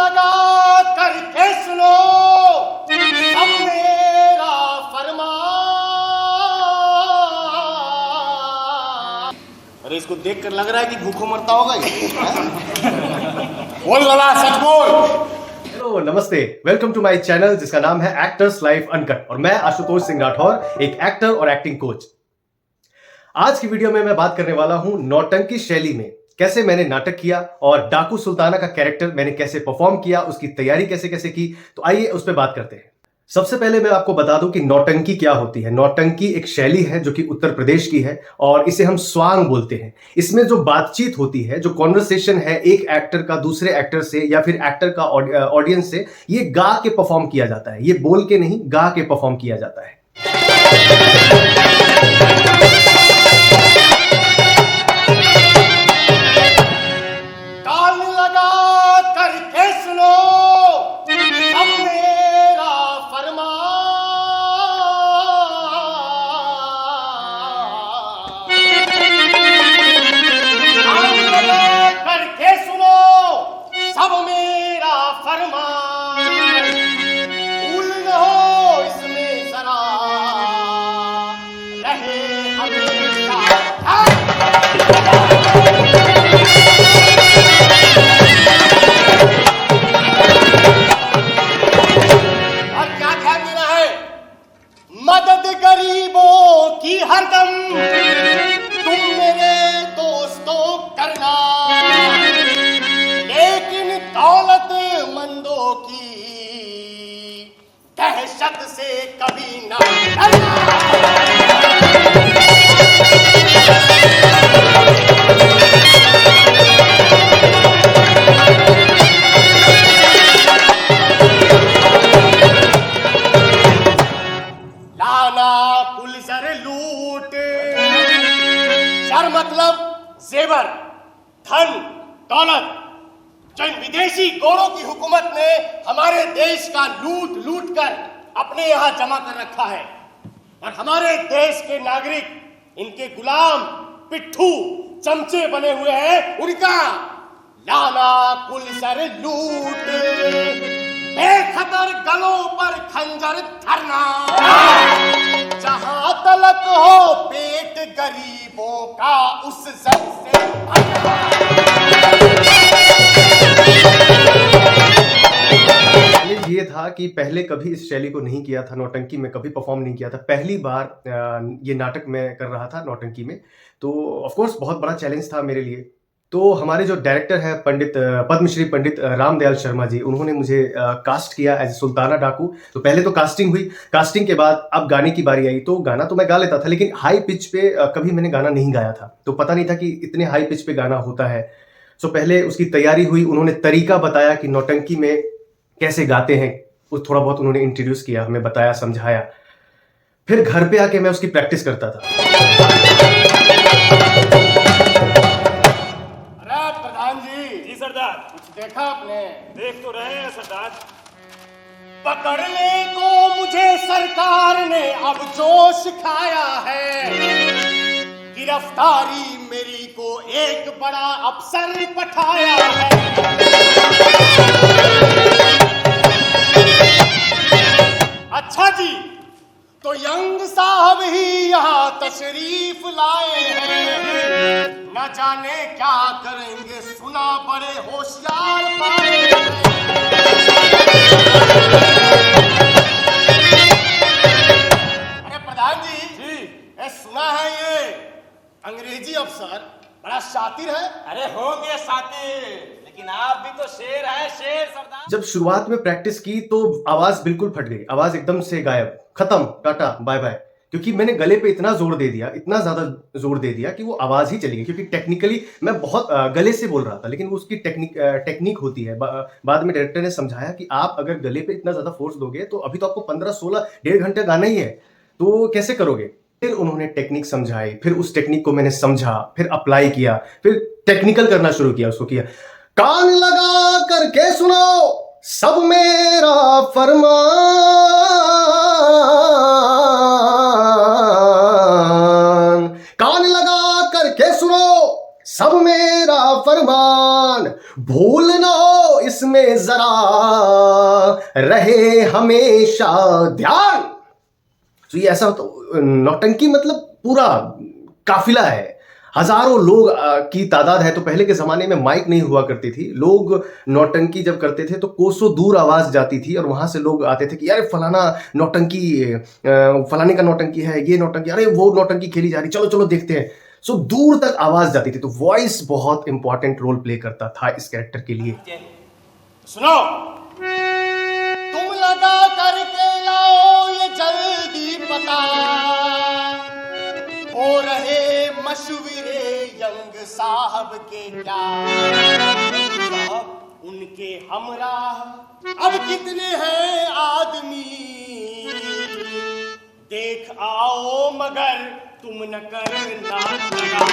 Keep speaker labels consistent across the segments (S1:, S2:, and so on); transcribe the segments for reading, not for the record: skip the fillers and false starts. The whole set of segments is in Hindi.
S1: लगा करके सुनो सब मेरा फरमान। अरे इसको देखकर लग रहा है कि भूखों मरता होगा ये। बोल वाला सच बोल।
S2: हेलो नमस्ते, वेलकम टू माय चैनल जिसका नाम है एक्टर्स लाइफ अनकट और मैं आशुतोष सिंह राठौर, एक एक्टर और एक्टिंग कोच। आज की वीडियो में मैं बात करने वाला हूं नौटंकी शैली में कैसे मैंने नाटक किया और डाकू सुल्ताना का कैरेक्टर मैंने कैसे परफॉर्म किया, उसकी तैयारी कैसे कैसे की। तो आइए उस पर बात करते हैं। सबसे पहले मैं आपको बता दूं कि नौटंकी क्या होती है। नौटंकी एक शैली है जो कि उत्तर प्रदेश की है और इसे हम स्वांग बोलते हैं। इसमें जो बातचीत होती है, जो कॉन्वर्सेशन है एक एक्टर का दूसरे एक्टर से या फिर एक्टर का ऑडियंस से, ये गा के परफॉर्म किया जाता है। ये बोल के नहीं, गा के परफॉर्म किया जाता है।
S1: मदद गरीबों की हरदम तुम मेरे दोस्तों करना, लेकिन दौलतमंदों की दहशत से कभी ना डरना। मतलब जेवर, धन, दौलत, जो इन विदेशी गोरों की हुकूमत ने हमारे देश का लूट लूट कर अपने यहां जमा कर रखा है और हमारे देश के नागरिक इनके गुलाम, पिट्ठू, चमचे बने हुए हैं। उनका लाना कुल सर लूट, बेखतर गलों पर खंजर धरना, जहां तलक हो पेट गरीबों का उस जब से
S2: ये था कि पहले कभी इस शैली को नहीं किया था, नौटंकी में कभी परफॉर्म नहीं किया था। पहली बार ये नाटक मैं कर रहा था नौटंकी में, तो ऑफ कोर्स बहुत बड़ा चैलेंज था मेरे लिए। तो हमारे जो डायरेक्टर है पंडित पद्मश्री पंडित रामदयाल शर्मा जी, उन्होंने मुझे कास्ट किया एज सुल्ताना डाकू। तो पहले तो कास्टिंग हुई, कास्टिंग के बाद अब गाने की बारी आई। तो गाना तो मैं गा लेता था, लेकिन हाई पिच पे कभी मैंने गाना नहीं गाया था, तो पता नहीं था कि इतने हाई पिच पे गाना होता है। सो पहले उसकी तैयारी हुई, उन्होंने तरीका बताया कि नौटंकी में कैसे गाते हैं, वो थोड़ा बहुत उन्होंने इंट्रोड्यूस किया, हमें बताया, समझाया। फिर घर पे आके मैं उसकी प्रैक्टिस करता था।
S1: सरदार, कुछ देखा आपने?
S3: देख तो रहे हैं सरदार।
S1: पकड़ने को मुझे सरकार ने अब जोश खाया है, गिरफ्तारी मेरी को एक बड़ा अफसर पठाया है। अच्छा जी, तो यंग साहब ही यहाँ तशरीफ लाए हैं, न जाने क्या करेंगे, सुना बड़े होशियार पाए हैं। अरे प्रधान जी, सुना है ये अंग्रेजी अफसर बड़ा शातिर है।
S3: अरे होंगे शातिर, लेकिन आप भी तो शेर है, शेर सरदार।
S2: जब शुरुआत में प्रैक्टिस की तो आवाज बिल्कुल फट गई, आवाज एकदम से गायब, खत्म, टाटा बाय बाय। क्योंकि मैंने गले पे इतना जोर दे दिया, इतना ज्यादा जोर दे दिया कि वो आवाज ही चली गई। क्योंकि टेक्निकली मैं बहुत गले से बोल रहा था, लेकिन उसकी टेक्निक होती है। बाद में डायरेक्टर ने समझाया कि आप अगर गले पे इतना ज्यादा फोर्स दोगे तो अभी तो आपको 15-16 डेढ़ घंटे गाना ही है, तो कैसे करोगे। फिर उन्होंने टेक्निक समझाई, फिर उस टेक्निक को मैंने समझा, फिर अप्लाई किया, फिर टेक्निकल करना शुरू किया, उसको किया। कान लगा करके सुनो सब मेरा फरमान, कान लगा करके सुनो सब मेरा फरमान, भूल ना हो इस में जरा रहे हमेशा ध्यान। तो ये ऐसा तो नौटंकी मतलब पूरा काफिला है, हजारों लोग की तादाद है। तो पहले के जमाने में माइक नहीं हुआ करती थी, लोग नौटंकी जब करते थे तो कोसों दूर आवाज जाती थी और वहां से लोग आते थे कि यार फलाना नौटंकी, फलाने का नौटंकी है, ये नौटंकी, अरे वो नौटंकी खेली जा रही, चलो चलो देखते हैं। सो दूर तक आवाज जाती थी। तो वॉइस बहुत इंपॉर्टेंट रोल प्ले करता था इस कैरेक्टर के लिए।
S1: सुनो, तुम लगा करके लाओ ये जल्दी पता, हो रहे मशवरे यंग साहब के क्या, उनके हमराह अब कितने हैं आदमी, देख आओ मगर तुम न करना लगा।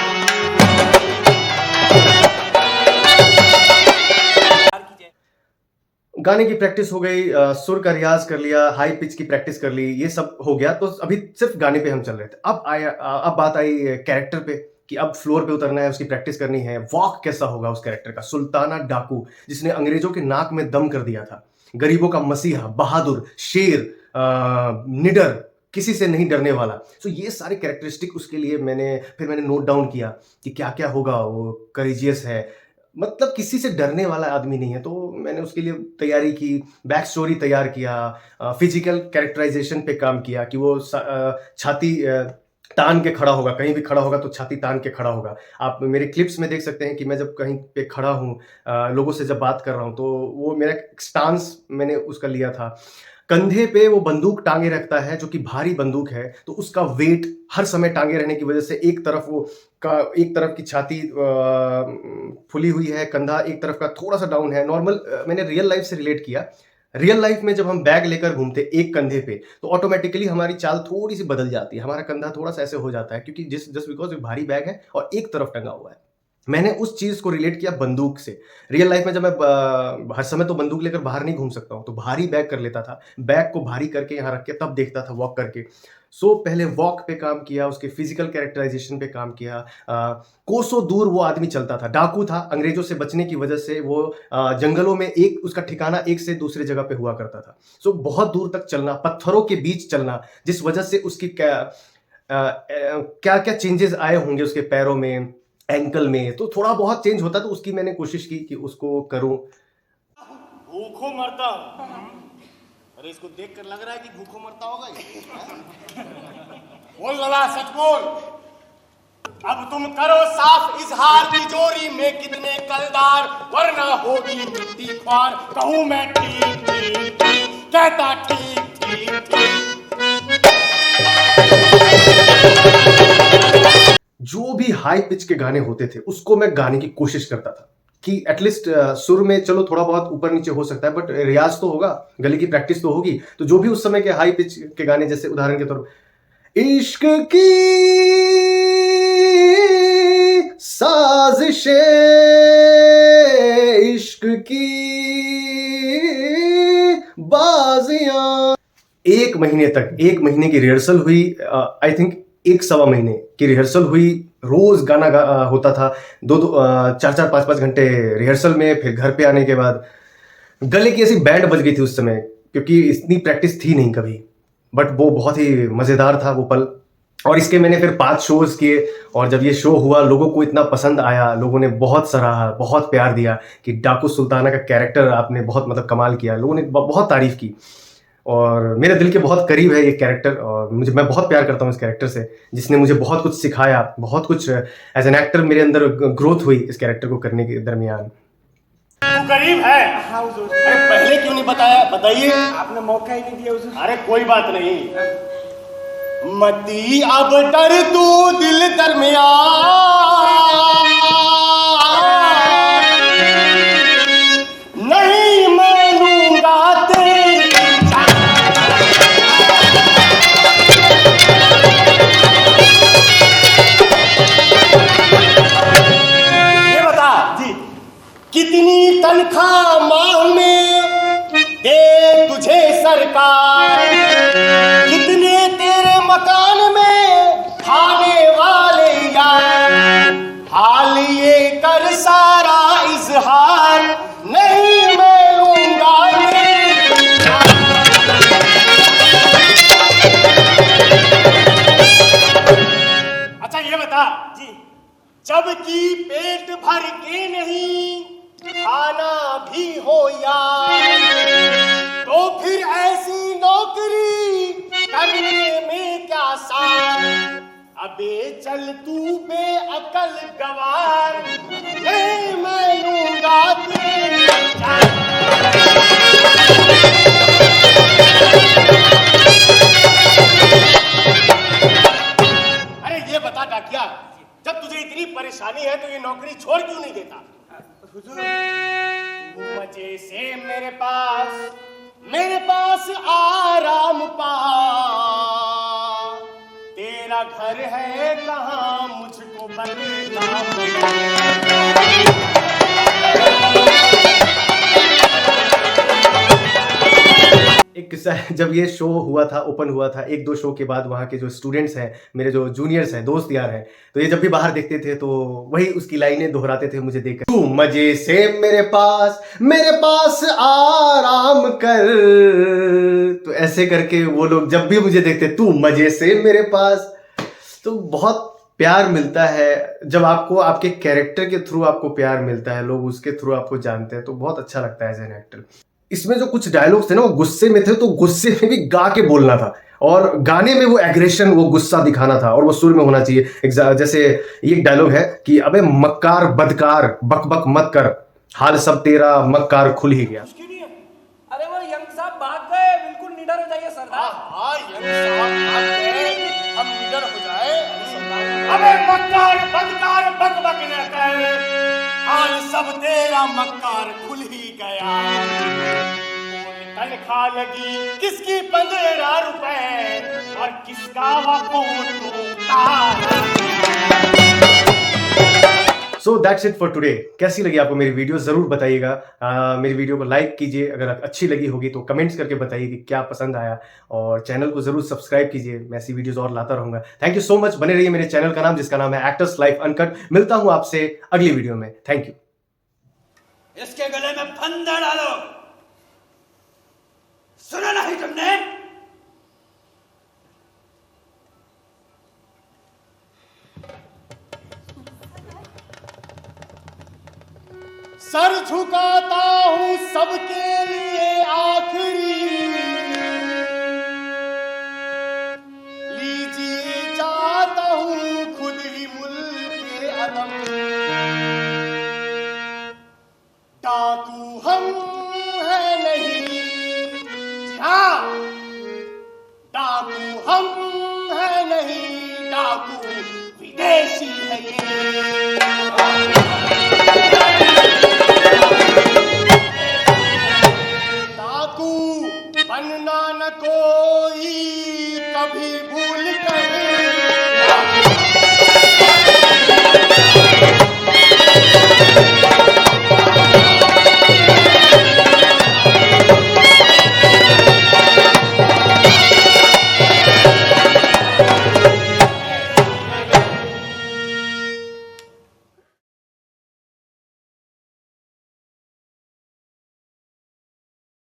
S2: गाने की प्रैक्टिस हो गई, सुर का रियाज कर लिया, हाई पिच की प्रैक्टिस कर ली, ये सब हो गया। तो अभी सिर्फ गाने पे हम चल रहे थे। अब बात आई कैरेक्टर पे कि अब फ्लोर पे उतरना है, उसकी प्रैक्टिस करनी है। वॉक कैसा होगा उस कैरेक्टर का, सुल्ताना डाकू जिसने अंग्रेजों के नाक में दम कर दिया था, गरीबों का मसीहा, बहादुर, शेर, निडर, किसी से नहीं डरने वाला। तो ये सारे कैरेक्टरिस्टिक उसके लिए मैंने नोट डाउन किया कि क्या क्या होगा। वो करेजियस है, मतलब किसी से डरने वाला आदमी नहीं है। तो मैंने उसके लिए तैयारी की, बैक स्टोरी तैयार किया, फिजिकल कैरेक्टराइजेशन पे काम किया कि वो छाती तान के खड़ा होगा, कहीं भी खड़ा होगा तो छाती तान के खड़ा होगा। आप मेरे क्लिप्स में देख सकते हैं कि मैं जब कहीं पे खड़ा हूँ, लोगों से जब बात कर रहा हूँ, तो वो मेरा स्टांस मैंने उसका लिया था। कंधे पे वो बंदूक टांगे रखता है जो कि भारी बंदूक है, तो उसका वेट हर समय टांगे रहने की वजह से एक तरफ की छाती फुली हुई है, कंधा एक तरफ का थोड़ा सा डाउन है। नॉर्मल मैंने रियल लाइफ से रिलेट किया। रियल लाइफ में जब हम बैग लेकर घूमते एक कंधे पे, तो ऑटोमेटिकली हमारी चाल थोड़ी सी बदल जाती है, हमारा कंधा थोड़ा सा ऐसे हो जाता है, क्योंकि जस्ट बिकॉज एक भारी बैग है और एक तरफ टंगा हुआ है। मैंने उस चीज को रिलेट किया बंदूक से। रियल लाइफ में जब मैं हर समय तो बंदूक लेकर बाहर नहीं घूम सकता हूँ, तो भारी बैग कर लेता था, बैग को भारी करके यहाँ रख के तब देखता था वॉक करके। सो पहले वॉक पे काम किया, उसके फिजिकल कैरेक्टराइजेशन पे काम किया। कोसों दूर वो आदमी चलता था, डाकू था, अंग्रेजों से बचने की वजह से वो जंगलों में उसका ठिकाना एक से दूसरे जगह पे हुआ करता था। सो बहुत दूर तक चलना, पत्थरों के बीच चलना, जिस वजह से उसकी क्या क्या चेंजेस आए होंगे उसके पैरों में, एंकल में, तो थोड़ा बहुत चेंज होता। तो उसकी मैंने कोशिश की कि उसको करूं।
S1: भूखों मरता हूं। अरे इसको देखकर लग रहा है कि भूखों मरता होगा ये। बोल लला, सच बोल। अब तुम करो साफ इजहार, तिजोरी में कितने कलदार, वरना होगी मिट्टी ख्वार। कहूं मैं ठीक ठीक ठीक, कहता ठीक ठीक ठीक।
S2: जो भी हाई पिच के गाने होते थे उसको मैं गाने की कोशिश करता था कि एटलीस्ट सुर में चलो थोड़ा बहुत ऊपर नीचे हो सकता है, बट रियाज तो होगा, गले की प्रैक्टिस तो होगी। तो जो भी उस समय के हाई पिच के गाने, जैसे उदाहरण के तौर पर इश्क की साजिशें, इश्क की बाजियां, एक महीने की रिहर्सल हुई। आई थिंक 1-1.25 महीने की रिहर्सल हुई। रोज गाना होता था, 4-4, 5-5 घंटे रिहर्सल में। फिर घर पे आने के बाद गले की ऐसी बैंड बज गई थी उस समय, क्योंकि इतनी प्रैक्टिस थी नहीं कभी। बट वो बहुत ही मजेदार था वो पल। और इसके मैंने फिर 5 शोज किए, और जब ये शो हुआ लोगों को इतना पसंद आया, लोगों ने बहुत सराहा, बहुत प्यार दिया कि डाकू सुल्ताना का कैरेक्टर आपने बहुत मतलब कमाल किया। लोगों ने बहुत तारीफ की, और मेरे दिल के बहुत करीब है ये कैरेक्टर, और मैं बहुत प्यार करता हूँ इस कैरेक्टर से, जिसने मुझे बहुत कुछ सिखाया, बहुत कुछ एज एन एक्टर मेरे अंदर ग्रोथ हुई इस कैरेक्टर को करने के दरमियान।
S1: तू गरीब है?
S3: हाँ हुजूर।
S1: अरे पहले क्यों नहीं बताया? बताइए।
S3: आपने मौका ही नहीं दिया हुजूर।
S1: अरे कोई बात नहीं। मती अब डर तू दिल दरमियान, नहीं मानूंगा तेरी। ये बता जी, कितनी तनख्वाह माह में दे तुझे सरकार, कितने तेरे मकान में खाने वाले यार, हाल ये कर सारा इजहार, नहीं मैं
S3: जी
S1: जबकि पेट भर के नहीं खाना भी हो यार, तो फिर ऐसी नौकरी करने में क्या सार। अबे चल तू बेअकल गवार, मैं लूंगा तेरी जान। अरे ये बता डाकिया, जब तुझे इतनी परेशानी है तो ये नौकरी छोड़ क्यों नहीं देता? तू मजे से मेरे पास आराम पा, तेरा घर है कहाँ मुझको बता।
S2: एक किस्सा है, जब ये शो हुआ था, ओपन हुआ था, 1-2 शो के बाद वहाँ के जो स्टूडेंट्स हैं, मेरे जो जूनियर्स हैं, दोस्त यार हैं, तो ये जब भी बाहर देखते थे तो वही उसकी लाइनें दोहराते थे मुझे देखकर। तू मजे से मेरे पास आराम कर, तो ऐसे करके वो लोग जब भी मुझे देखते, तू मजे से मेरे पास। तो बहुत प्यार मिलता है जब आपको आपके कैरेक्टर के थ्रू आपको प्यार मिलता है, लोग उसके थ्रू आपको जानते हैं, तो बहुत अच्छा लगता है एज एन एक्टर। इसमें जो कुछ डायलॉग्स थे ना वो गुस्से में थे, तो गुस्से में भी गा के बोलना था, और गाने में वो एग्रेशन, वो गुस्सा दिखाना था, और वो सुर में होना चाहिए। जैसे ये एक डायलॉग है कि अबे मक्कार बदकार बक बक मत कर, हाल सब तेरा मक्कार खुल ही गया।
S3: अरे वो यंग साहब भाग गए, बिल्कुल निडर हो जाइए सरदार।
S1: हाँ यंग साहब भाग गए, हम निडर हो जाए। अबे मक्कार बदकार बक बक न कर, हाल सब तेरा मक्कार खुल ही गया। तनख्वाह लगी किसकी 15 रुपए, और किसका
S2: so that's it for today. कैसी लगी आपको मेरी वीडियो जरूर बताइएगा। मेरी वीडियो को लाइक कीजिए, अगर अच्छी लगी होगी तो कमेंट्स करके बताइए कि क्या पसंद आया, और चैनल को जरूर सब्सक्राइब कीजिए, मैं ऐसी वीडियोस और लाता रहूंगा। Thank you so much. बने रहिए मेरे चैनल का नाम, जिसका नाम है एक्टर्स लाइफ अनकट। मिलता हूं आपसे अगली वीडियो में। Thank you.
S3: इसके गले में फंदा डालो, सुना नहीं तुमने?
S1: सर झुकाता हूं सब